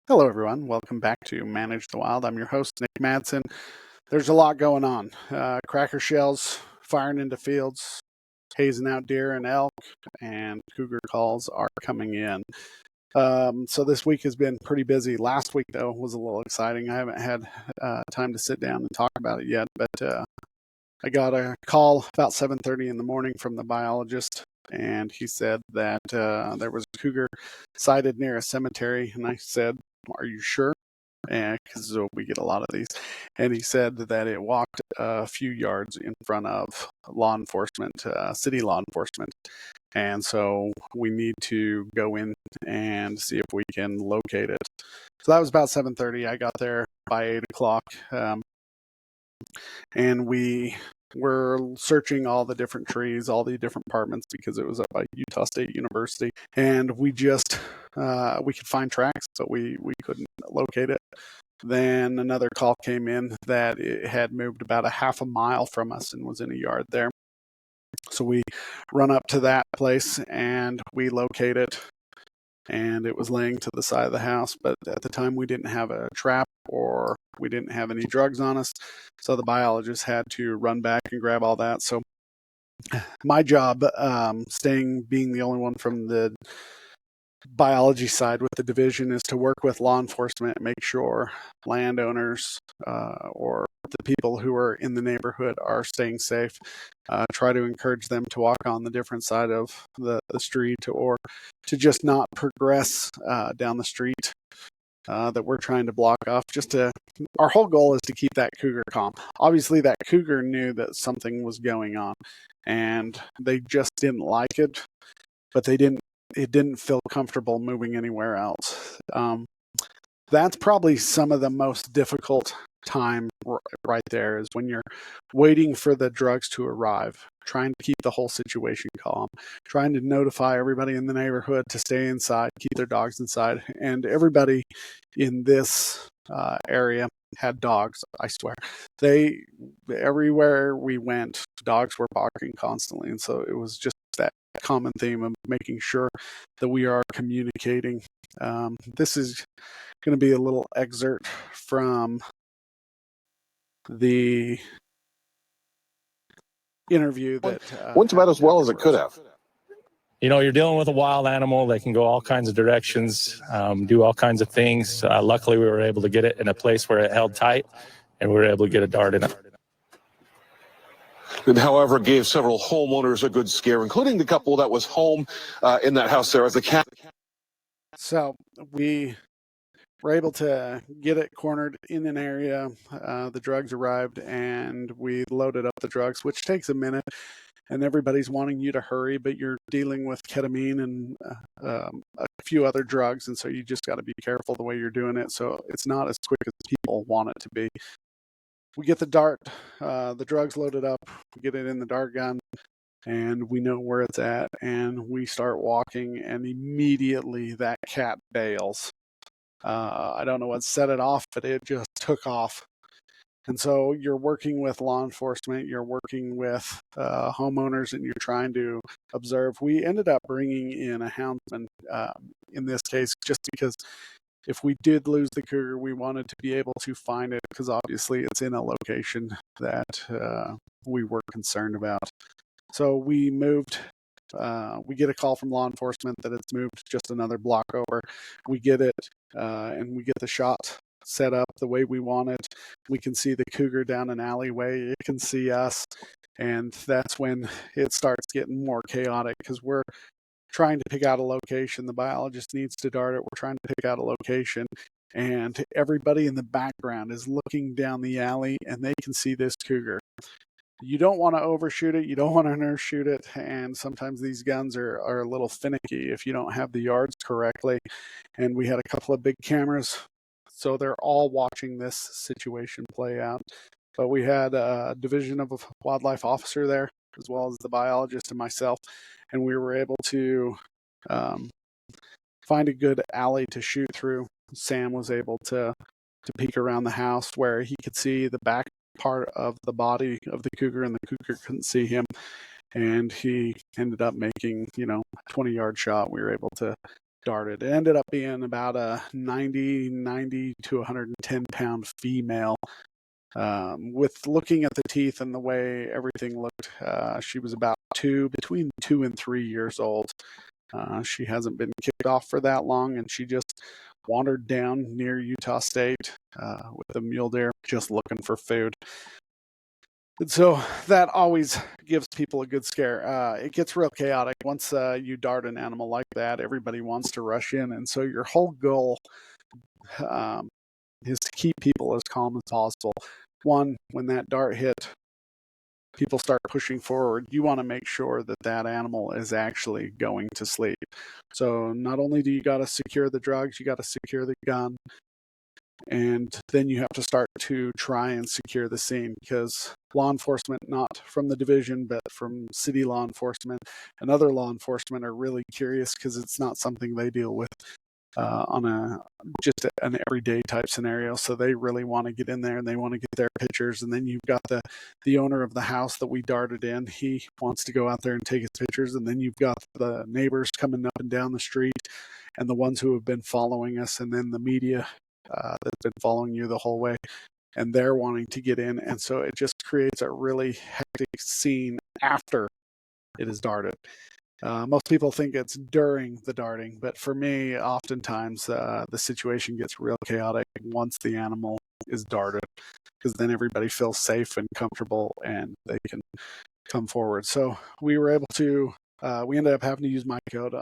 Hello, everyone. Welcome back to Manage the Wild. I'm your host, Nick Madsen. There's a lot going on. Cracker shells firing into fields, hazing out deer and elk, and cougar calls are coming in. So this week has been pretty busy. Last week, though, was a little exciting. I haven't had time to sit down and talk about it yet, but I got a call about 7:30 in the morning from the biologist, and he said that there was a cougar sighted near a cemetery. And I said, "Are you sure?" And because we get a lot of these. And he said that it walked a few yards in front of law enforcement, city law enforcement. And so we need to go in and see if we can locate it. So that was about 7:30. I got there by 8 o'clock. And we were searching all the different trees, all the different apartments, because it was up by Utah State University. And we just, we could find tracks, but we couldn't locate it. Then another call came in that it had moved about a half a mile from us and was in a yard there. So we run up to that place and we locate it. And it was laying to the side of the house, but at the time we didn't have a trap or we didn't have any drugs on us. So the biologist had to run back and grab all that. So my job, being the only one from the biology side with the division, is to work with law enforcement and make sure landowners or the people who are in the neighborhood are staying safe. Try to encourage them to walk on the different side of the street, or to just not progress down the street that we're trying to block off. Our whole goal is to keep that cougar calm. Obviously, that cougar knew that something was going on, and they just didn't like it, but it didn't feel comfortable moving anywhere else. That's probably some of the most difficult time right there, is when you're waiting for the drugs to arrive, trying to keep the whole situation calm, trying to notify everybody in the neighborhood to stay inside, keep their dogs inside. And everybody in this area had dogs, I swear. Everywhere we went, dogs were barking constantly. And so it was just that common theme of making sure that we are communicating. This is going to be a little excerpt from the interview that went about as well as it could have. You know, you're dealing with a wild animal. They can go all kinds of directions, do all kinds of things. Luckily, we were able to get it in a place where it held tight, and we were able to get a dart in it. It, however, gave several homeowners a good scare, including the couple that was home in that house there as the cat. So we were able to get it cornered in an area. The drugs arrived, and we loaded up the drugs, which takes a minute. And everybody's wanting you to hurry, but you're dealing with ketamine and a few other drugs, and so you just got to be careful the way you're doing it. So it's not as quick as people want it to be. We get the dart, the drugs loaded up, we get it in the dart gun, and we know where it's at, and we start walking, and immediately that cat bails. I don't know what set it off, but it just took off. And so you're working with law enforcement, you're working with homeowners, and you're trying to observe. We ended up bringing in a houndsman in this case, just because if we did lose the cougar, we wanted to be able to find it, because obviously it's in a location that we were concerned about. So we moved. We get a call from law enforcement that it's moved just another block over. We get it, and we get the shot set up the way we want it. We can see the cougar down an alleyway. It can see us. And that's when it starts getting more chaotic, because we're trying to pick out a location. The biologist needs to dart it. We're trying to pick out a location. And everybody in the background is looking down the alley, and they can see this cougar. You don't want to overshoot it. You don't want to undershoot it. And sometimes these guns are a little finicky if you don't have the yards correctly. And we had a couple of big cameras, so they're all watching this situation play out. But we had a division of a wildlife officer there, as well as the biologist and myself, and we were able to find a good alley to shoot through. Sam was able to peek around the house where he could see the back part of the body of the cougar, and the cougar couldn't see him. And he ended up making, a 20-yard shot. We were able to darted. It ended up being about a 90 to 110 pound female. With looking at the teeth and the way everything looked, she was about between 2 and 3 years old. She hasn't been kicked off for that long, and she just wandered down near Utah State with a mule deer just looking for food. And so that always gives people a good scare. It gets real chaotic once you dart an animal like that. Everybody wants to rush in, and so your whole goal um, is to keep people as calm as possible. One, when that dart hit, people start pushing forward. You want to make sure that that animal is actually going to sleep. So not only do you got to secure the drugs, you got to secure the gun, and then you have to start to try and secure the scene, because law enforcement, not from the division, but from city law enforcement and other law enforcement, are really curious because it's not something they deal with on just an everyday type scenario. So they really want to get in there and they want to get their pictures. And then you've got the owner of the house that we darted in. He wants to go out there and take his pictures. And then you've got the neighbors coming up and down the street, and the ones who have been following us, and then the media that's been following you the whole way, and they're wanting to get in. And so it just creates a really hectic scene after it is darted. Most people think it's during the darting, but for me, oftentimes the situation gets real chaotic once the animal is darted, because then everybody feels safe and comfortable and they can come forward. So we were able to, we ended up having to use my code.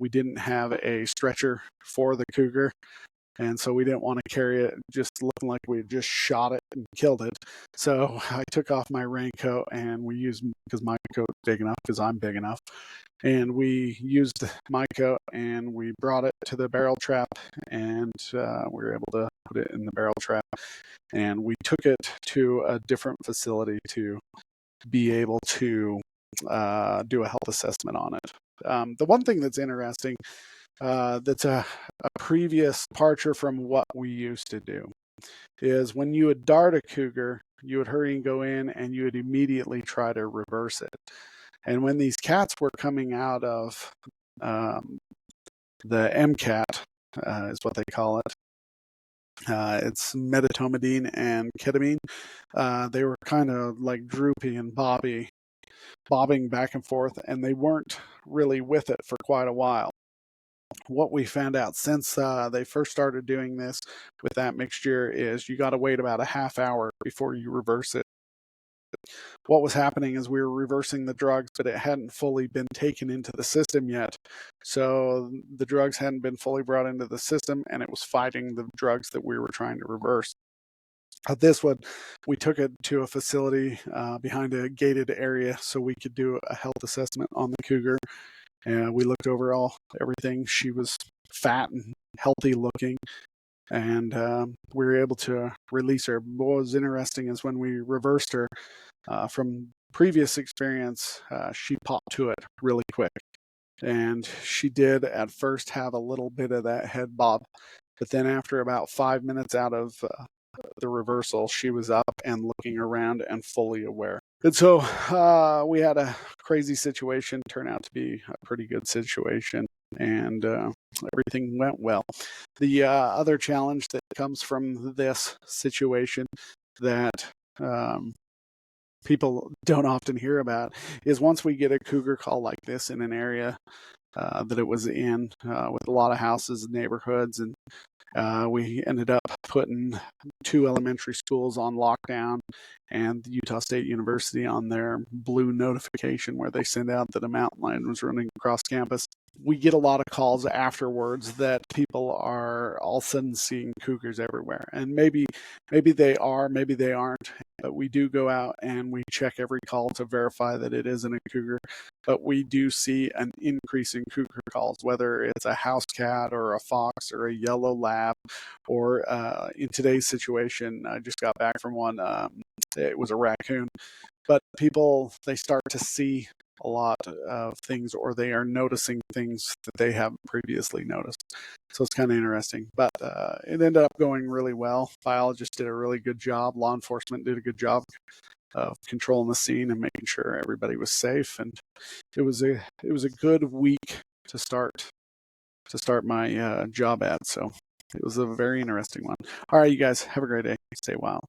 We didn't have a stretcher for the Cougar, and so we didn't want to carry it just looking like we had just shot it and killed it. So I took off my raincoat, and we used, because my coat's big enough, because I'm big enough, and we used my coat and we brought it to the barrel trap, and we were able to put it in the barrel trap, and we took it to a different facility to be able to do a health assessment on it. The one thing that's interesting, that's a previous departure from what we used to do, is when you would dart a cougar, you would hurry and go in and you would immediately try to reverse it. And when these cats were coming out of the MCAT, is what they call it, it's medetomidine and ketamine, they were kind of like droopy and bobbing back and forth, and they weren't really with it for quite a while. What we found out since they first started doing this with that mixture is you got to wait about a half hour before you reverse it. What was happening is we were reversing the drugs, but it hadn't fully been taken into the system yet. So the drugs hadn't been fully brought into the system, and it was fighting the drugs that we were trying to reverse. This one, we took it to a facility behind a gated area so we could do a health assessment on the Cougar. And we looked over everything. She was fat and healthy looking, and we were able to release her. What was interesting is when we reversed her, from previous experience, she popped to it really quick. And she did at first have a little bit of that head bob, but then after about 5 minutes out of the reversal, she was up and looking around and fully aware. And so we had a crazy situation turn out to be a pretty good situation, and everything went well. The other challenge that comes from this situation that people don't often hear about is once we get a cougar call like this in an area that it was in, with a lot of houses and neighborhoods, and we ended up putting 2 elementary schools on lockdown and Utah State University on their blue notification where they send out that a mountain lion was running across campus. We get a lot of calls afterwards that people are all of a sudden seeing cougars everywhere. And maybe they are, maybe they aren't. But we do go out and we check every call to verify that it isn't a cougar. But we do see an increase in cougar calls, whether it's a house cat or a fox or a yellow lab, or in today's situation, I just got back from one, it was a raccoon. But people, they start to see a lot of things, or they are noticing things that they haven't previously noticed. So it's kind of interesting. But it ended up going really well. Biologists did a really good job. Law enforcement did a good job of controlling the scene and making sure everybody was safe. And it was a good week to start start my job at. So it was a very interesting one. All right, you guys have a great day. Stay wild.